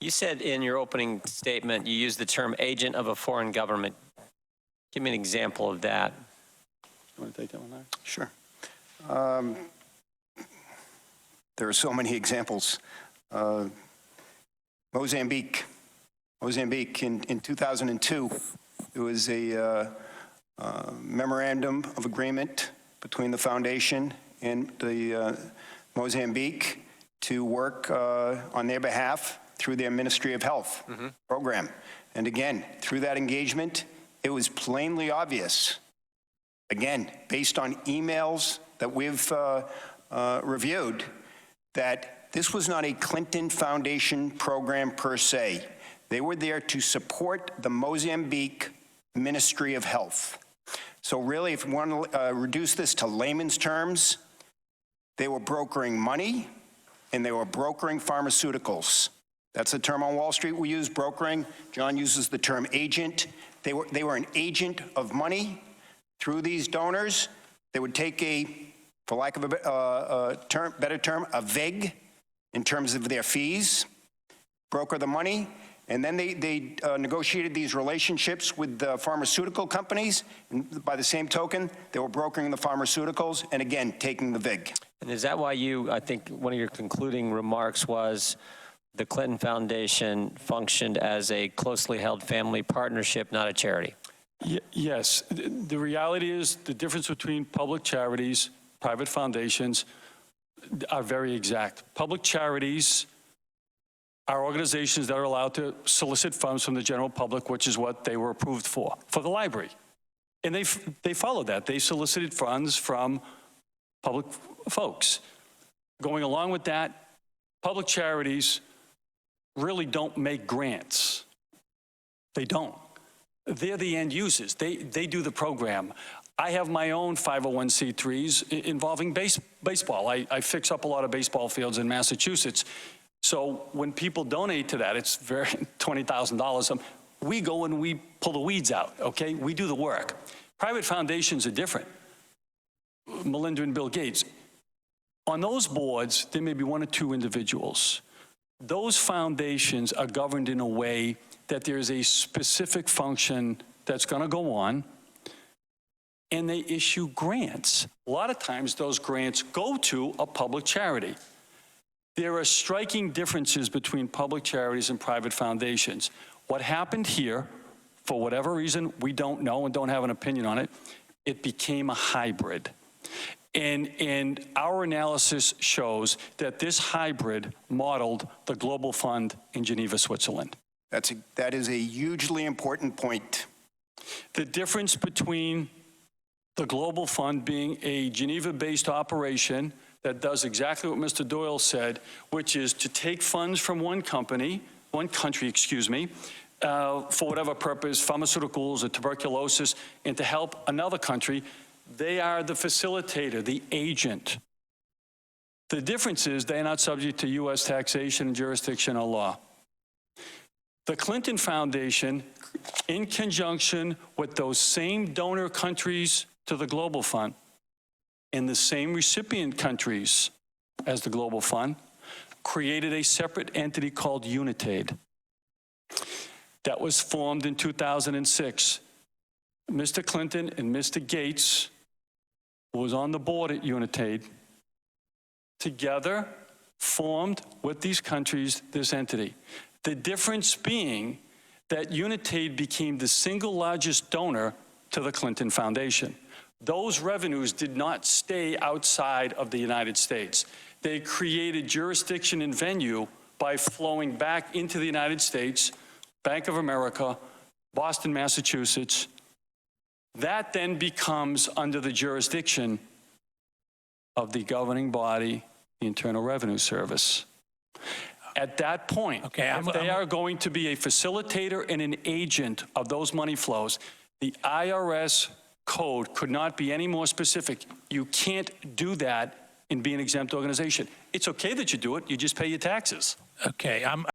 You said in your opening statement, you used the term agent of a foreign government. Give me an example of that. You want to take that one, Larry? Sure. There are so many examples. Mozambique in 2002, it was a memorandum of agreement between the foundation and the Mozambique to work on their behalf through their Ministry of Health program. And again, through that engagement, it was plainly obvious, again, based on emails that we've reviewed, that this was not a Clinton Foundation program per se. They were there to support the Mozambique Ministry of Health. So really, if we want to reduce this to layman's terms, they were brokering money and they were brokering pharmaceuticals. That's the term on Wall Street we use, brokering. John uses the term agent. They were an agent of money through these donors. They would take for lack of a better term, a vig in terms of their fees, broker the money, and then they negotiated these relationships with the pharmaceutical companies. And by the same token, they were brokering the pharmaceuticals and again, taking the vig. And is that why I think one of your concluding remarks was the Clinton Foundation functioned as a closely held family partnership, not a charity? Yes. The reality is the difference between public charities, private foundations are very exact. Public charities are organizations that are allowed to solicit funds from the general public, which is what they were approved for the library. And they followed that. They solicited funds from public folks. Going along with that, public charities really don't make grants. They don't. They're the end users. They do the program. I have my own 501c3s involving baseball. I fix up a lot of baseball fields in Massachusetts. So when people donate to that, it's $20,000. We go and we pull the weeds out, okay? We do the work. Private foundations are different. Melinda and Bill Gates. On those boards, there may be one or two individuals. Those foundations are governed in a way that there's a specific function that's going to go on, and they issue grants. A lot of times those grants go to a public charity. There are striking differences between public charities and private foundations. What happened here, for whatever reason, we don't know and don't have an opinion on it, it became a hybrid. And our analysis shows that this hybrid modeled the Global Fund in Geneva, Switzerland. That is a hugely important point. The difference between the Global Fund being a Geneva-based operation that does exactly what Mr. Doyle said, which is to take funds from one country, for whatever purpose, pharmaceuticals or tuberculosis, and to help another country. They are the facilitator, the agent. The difference is they're not subject to U.S. taxation and jurisdictional law. The Clinton Foundation, in conjunction with those same donor countries to the Global Fund and the same recipient countries as the Global Fund, created a separate entity called UNITAID that was formed in 2006. Mr. Clinton and Mr. Gates, who was on the board at UNITAID, together formed with these countries this entity. The difference being that UNITAID became the single largest donor to the Clinton Foundation. Those revenues did not stay outside of the United States. They created jurisdiction and venue by flowing back into the United States, Bank of America, Boston, Massachusetts. That then becomes under the jurisdiction of the governing body, the Internal Revenue Service. At that point, if they are going to be a facilitator and an agent of those money flows, the IRS code could not be any more specific. You can't do that and be an exempt organization. It's okay that you do it, you just pay your taxes. Okay,